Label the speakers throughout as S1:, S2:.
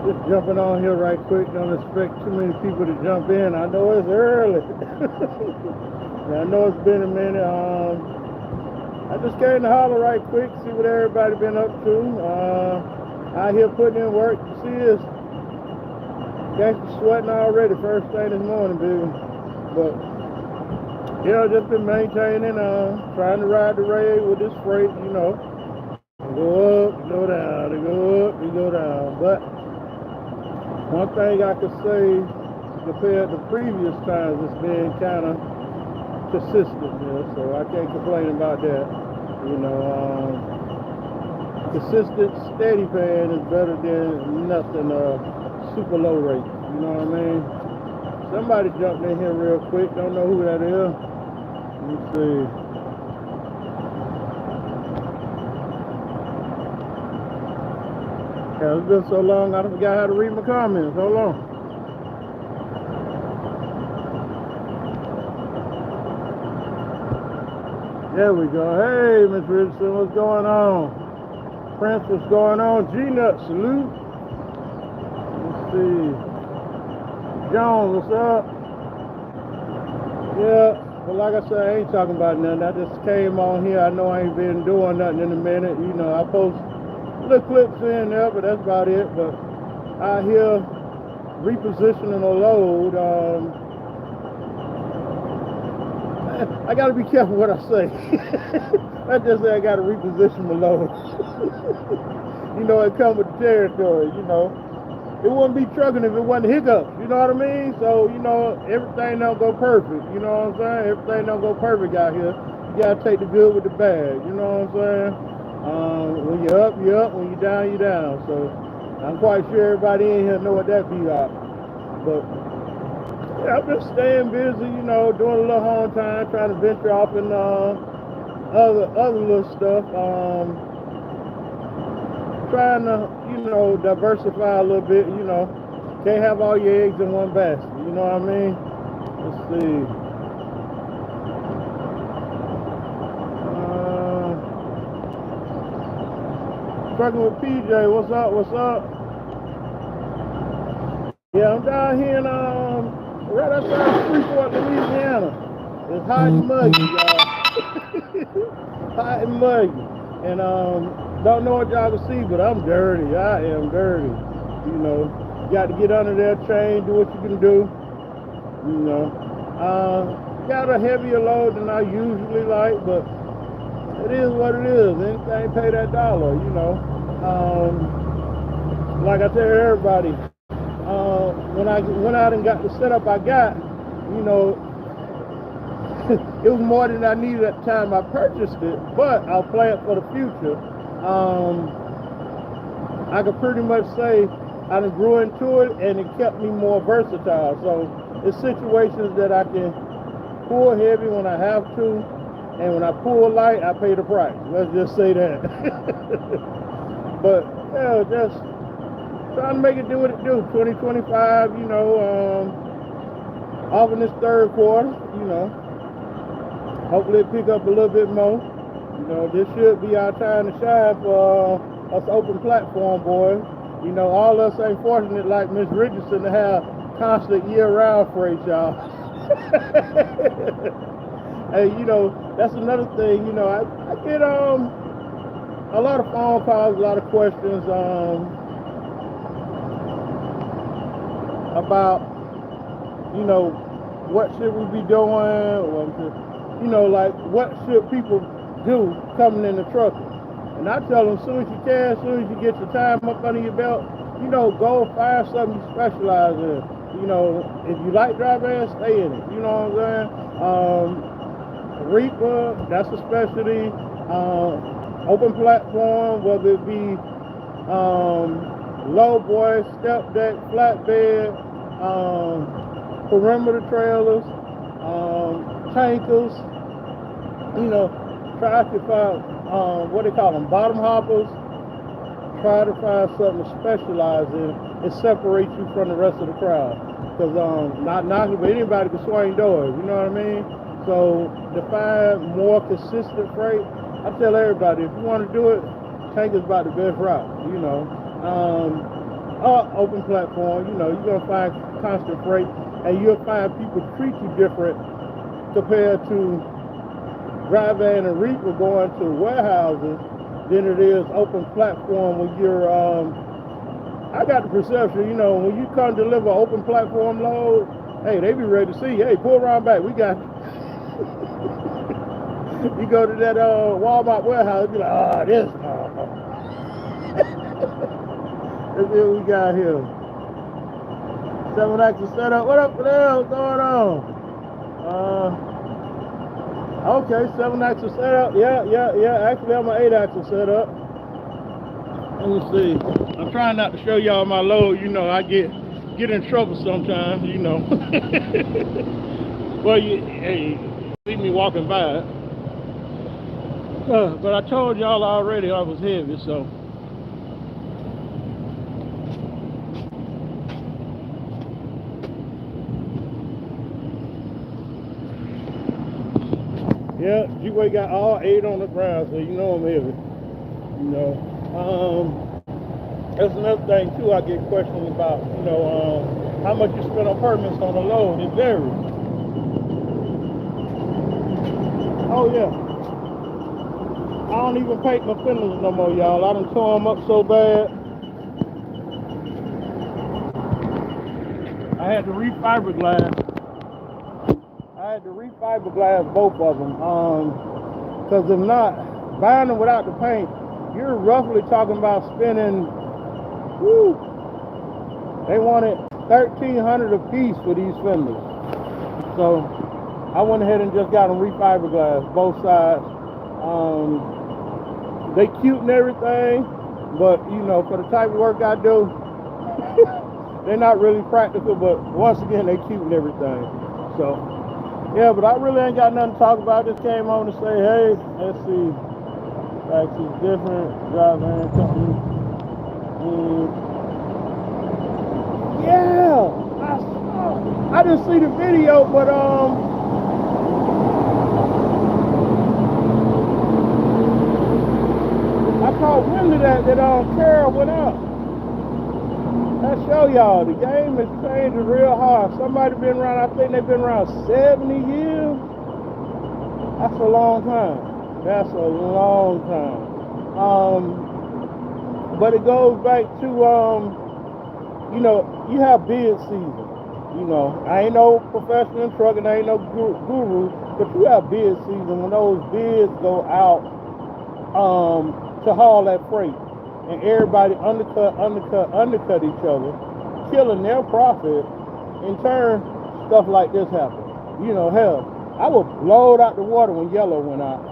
S1: Just jumping on here right quick. Don't expect too many people to jump in. I know it's early. I know it's been a minute. I just came to holler right quick, see what everybody been up to. Out here putting in work. You see this? Gangsta sweating already. First thing this morning, baby. But yeah, just been maintaining. Trying to ride the rail with this freight. You know, go up, go down, they go up, they go down. But one thing I could say compared to previous times, it's been kind of consistent here, so I can't complain about that. You know, consistent, steady paying is better than nothing super low rate. You know what I mean? Somebody jumped in here real quick. Don't know who that is. Let me see. Yeah, it's been so long, I forgot how to read my comments. Hold on. There we go. Hey, Miss Richardson, what's going on? Prince, what's going on? G-Nut, salute. Let's see. Jones, what's up? Yeah, well, like I said, I ain't talking about nothing. I just came on here. I know I ain't been doing nothing in a minute. You know, I post little clips in there, but that's about it. But out here repositioning a load. I got to be careful what I say. I just say I got to reposition my load. You know, it comes with the territory, you know. It wouldn't be trucking if it wasn't hiccups, you know what I mean? So, you know, everything don't go perfect, you know what I'm saying? Everything don't go perfect out here. You got to take the good with the bad, you know what I'm saying? When you're up, you're up. When you're down, you're down. So I'm quite sure everybody in here know what that be like. But yeah, I've been staying busy, you know, doing a little home time, trying to venture off in other little stuff. Trying to, you know, diversify a little bit, you know. Can't have all your eggs in one basket, you know what I mean? Let's see. Trucking with PJ, what's up, what's up? Yeah, I'm down here in, right outside Freeport, Louisiana. It's hot and muggy, y'all. Hot and muggy. And don't know what y'all can see, but I'm dirty. I am dirty. You know, you got to get under that chain, do what you can do. You know, got a heavier load than I usually like, but it is what it is. Anything pay that dollar, you know. Like I tell everybody, when I went out and got the setup I got, you know, it was more than I needed at the time I purchased it, but I'll plan for the future. I could pretty much say I done grew into it and it kept me more versatile. So it's situations that I can pull heavy when I have to, and when I pull light, I pay the price. Let's just say that. But yeah, just trying to make it do what it do. 2025, you know, off in this third quarter, you know. Hopefully it pick up a little bit more. You know, this should be our time to shine for us open platform boys. You know, all of us ain't fortunate like Miss Richardson to have constant year-round freight, y'all. Hey, you know, that's another thing. You know, I get a lot of phone calls, a lot of questions about, you know, what should we be doing? You know, like what should people do coming in the trucking? And I tell them, as soon as you can, as soon as you get your time up under your belt, you know, go find something you specialize in. You know, if you like dry van, stay in it. You know what I'm saying? Reaper, that's a specialty. Open platform, whether it be low boy, step deck, flatbed, perimeter trailers, tankers, you know, try to find, what they call them, bottom hoppers. Try to find something to specialize in and separate you from the rest of the crowd. Because not knocking, but anybody can swing doors, you know what I mean? So to find more consistent freight, I tell everybody, if you want to do it, tank is about the best route, you know. open platform, you know, you're gonna find constant freight, and you'll find people treat you different compared to dry van and reefer going to warehouses than it is open platform when you're. I got the perception, you know, when you come deliver open platform load, hey, they be ready to see. Hey, pull around back. We got. You go to that Walmart warehouse, be like, oh, this. Let's see what we got here. 7-axle setup. What up, there? What's going on? Okay, 7-axle setup. Yeah. Actually, I'm an 8-axle setup. Let me see. I'm trying not to show y'all my load. You know, I get in trouble sometimes. You know. Well, hey, see me walking by it. But I told y'all already I was heavy, so. Yeah, G-Way got all 8 on the ground, so you know I'm heavy. You know. That's another thing too. I get questions about, you know, how much you spend on permits on a load. It varies. Oh yeah. I don't even paint my fenders no more, y'all. I done tore them up so bad. I had to re-fiberglass. Both of them. Because if not, buying them without the paint, you're roughly talking about spending, whoo, they wanted $1,300 a piece for these fenders. So I went ahead and just got them re-fiberglass, both sides. They cute and everything, but you know, for the type of work I do, they're not really practical, but once again, they cute and everything. So, yeah, but I really ain't got nothing to talk about. I just came on to say, hey, let's see. Taxis different, drive van company. Yeah, I didn't see the video, but I caught wind of that Carol went out. I show y'all, the game is changing real hard. Somebody been around, I think they've been around 70 years. That's a long time. But it goes back to, you know, you have bid season. You know, I ain't no professional in trucking, I ain't no guru, but you have bid season when those bids go out to haul that freight. And everybody undercut each other, killing their profit. In turn, stuff like this happens. You know, hell, I was blowed out the water when yellow went out.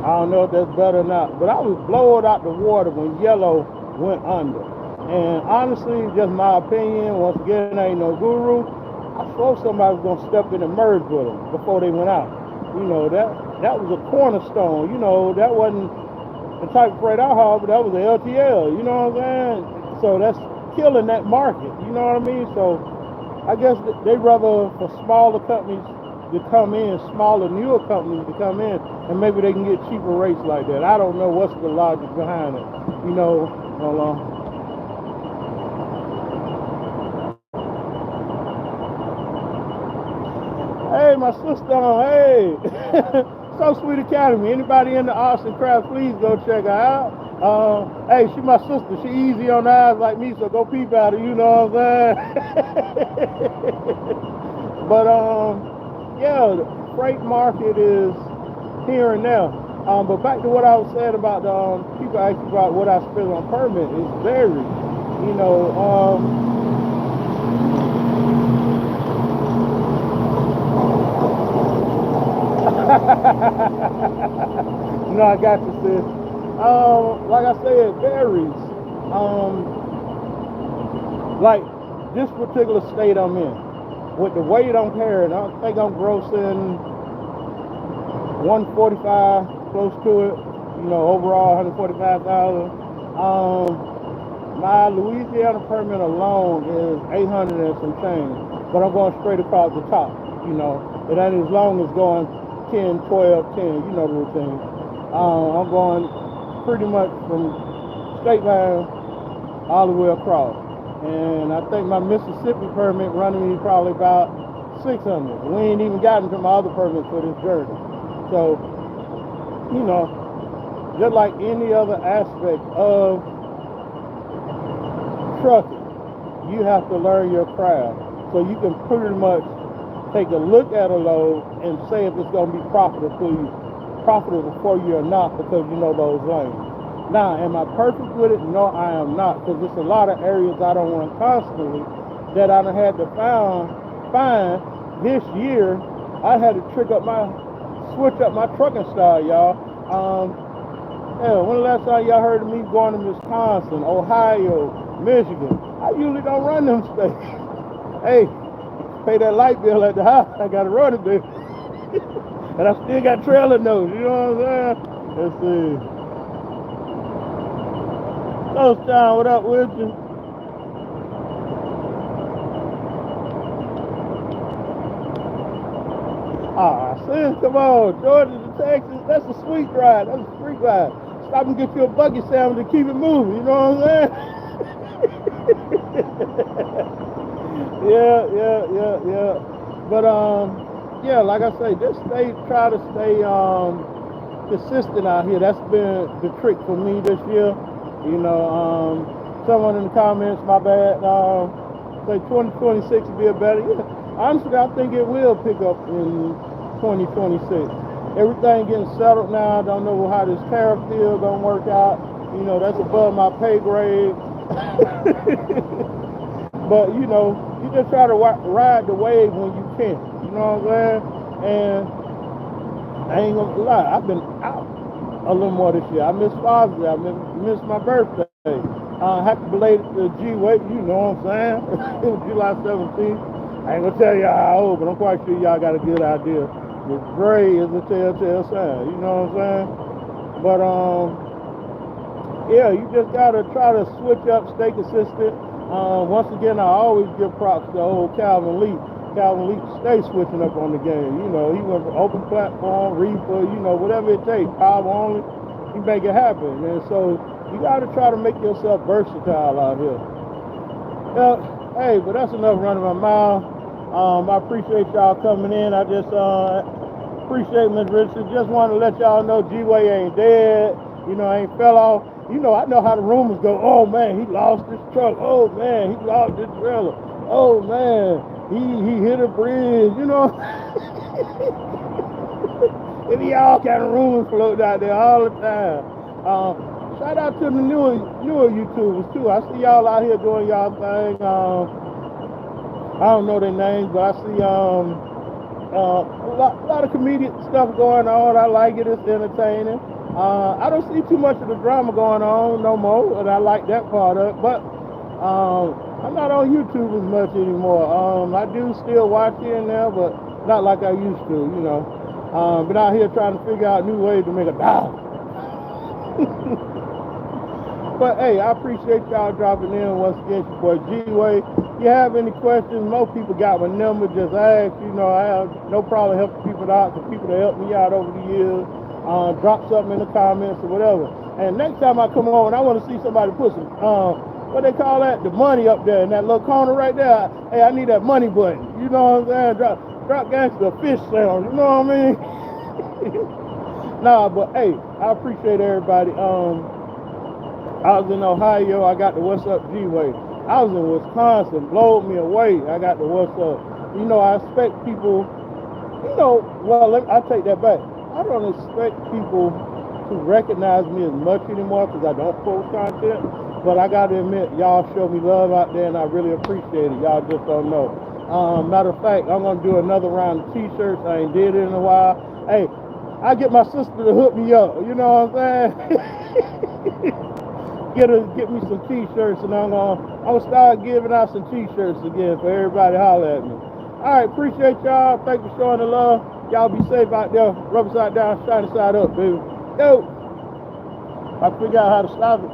S1: I don't know if that's better or not, but I was blowed out the water when yellow went under. And honestly, just my opinion, once again, I ain't no guru, I thought somebody was gonna step in and merge with them before they went out. You know, that was a cornerstone. You know, that wasn't the type of freight I hauled, but that was the LTL. You know what I'm saying? So that's killing that market. You know what I mean? So I guess they rather for smaller companies to come in, smaller, newer companies to come in, and maybe they can get cheaper rates like that. I don't know what's the logic behind it. You know, hold on. Hey, my sister on, hey. So Sweet Academy. Anybody in the Austin Craft, please go check her out. Hey, she my sister. She easy on the eyes like me, so go peep at her, you know what I'm saying? But, yeah, the freight market is here and there. But back to what I was saying about the people asking about what I spend on permit, it's varied. You know, no, I got you, sis. Like I said, it varies. Like this particular state I'm in, with the weight I'm carrying, I think I'm grossing 145, close to it. You know, overall 145,000. My Louisiana permit alone is 800 and some change, but I'm going straight across the top. You know, it ain't as long as going 10, 12, 10, you know the routine. I'm going pretty much from state line all the way across. And I think my Mississippi permit running me probably about 600. We ain't even gotten to my other permit for this journey. So, you know, just like any other aspect of trucking, you have to learn your craft. So you can pretty much take a look at a load and say if it's going to be profitable for you or not, because you know those lanes. Now, am I perfect with it? No, I am not, because there's a lot of areas I don't run constantly that I done had to find this year. I had to switch up my trucking style, y'all. When the last time y'all heard of me going to Wisconsin, Ohio, Michigan? I usually don't run them states. Hey, pay that light bill at the house, I got to run it, baby. And I still got trailer notes, you know what I'm saying? Let's see. Ghost Town, what up with you? Sis, come on, Georgia to Texas, that's a sweet ride, that's a street ride. Stop and get you a buggy sandwich and keep it moving, you know what I'm saying? Yeah. But yeah, like I say, just try to stay consistent out here. That's been the trick for me this year. You know, someone in the comments, my bad, say 2026 will be a better year. Honestly, I think it will pick up in 2026. Everything getting settled now. I don't know how this tariff deal gonna work out. You know, that's above my pay grade. But you know, you just try to ride the wave when you can. You know what I'm saying? And I ain't gonna lie, I've been out a little more this year. I missed Father's Day. I missed my birthday. Happy belated G-Way, you know what I'm saying? It was July 17th. I ain't gonna tell y'all how old, but I'm quite sure y'all got a good idea. The gray is a telltale sign, you know what I'm saying? But yeah, you just gotta try to switch up, stay consistent. Once again, I always give props to old Calvin Lee. Calvin Lee stay switching up on the game. You know, he went from open platform, reefer, you know, whatever it takes, power only, he make it happen. And so you gotta try to make yourself versatile out here. Hey, but that's enough running my mouth. I appreciate y'all coming in. I just appreciate Ms. Richardson. Just want to let y'all know G-Way ain't dead. You know, ain't fell off. You know, I know how the rumors go. Oh man, he lost his truck. Oh man, he lost his trailer. Oh man, he hit a bridge. You know, and all kind of rumors floating out there all the time. Shout out to the newer YouTubers too. I see y'all out here doing y'all thing. I don't know their names, but I see a lot of comedic stuff going on. I like it. It's entertaining. I don't see too much of the drama going on no more, and I like that part of it. But I'm not on YouTube as much anymore. I do still watch here and there, but not like I used to, you know. Been out here trying to figure out new ways to make a dollar. But hey, I appreciate y'all dropping in once again. Your boy G-Way. If you have any questions, most people got my number. Just ask. You know, I have no problem helping people out. The people that helped me out over the years. Drop something in the comments or whatever. And next time I come on, I want to see somebody put some what they call that, the money up there in that little corner right there. Hey, I need that money button. You know what I'm saying? Drop gangster fish sound. You know what I mean? Nah, but hey, I appreciate everybody. I was in Ohio, I got the What's Up G-Way. I was in Wisconsin, blowed me away. I got the What's Up. You know, I expect people, you know, well, I take that back. I don't expect people to recognize me as much anymore because I don't post content. But I got to admit, y'all show me love out there, and I really appreciate it. Y'all just don't know. Matter of fact, I'm going to do another round of T-shirts. I ain't did it in a while. Hey, I get my sister to hook me up. You know what I'm saying? Get me some T-shirts, and I'm gonna start giving out some T-shirts again for everybody to holler at me. All right, appreciate y'all. Thank you for showing the love. Y'all be safe out there. Rubber side down, shiny side up, baby. Yo, I figure out how to stop it.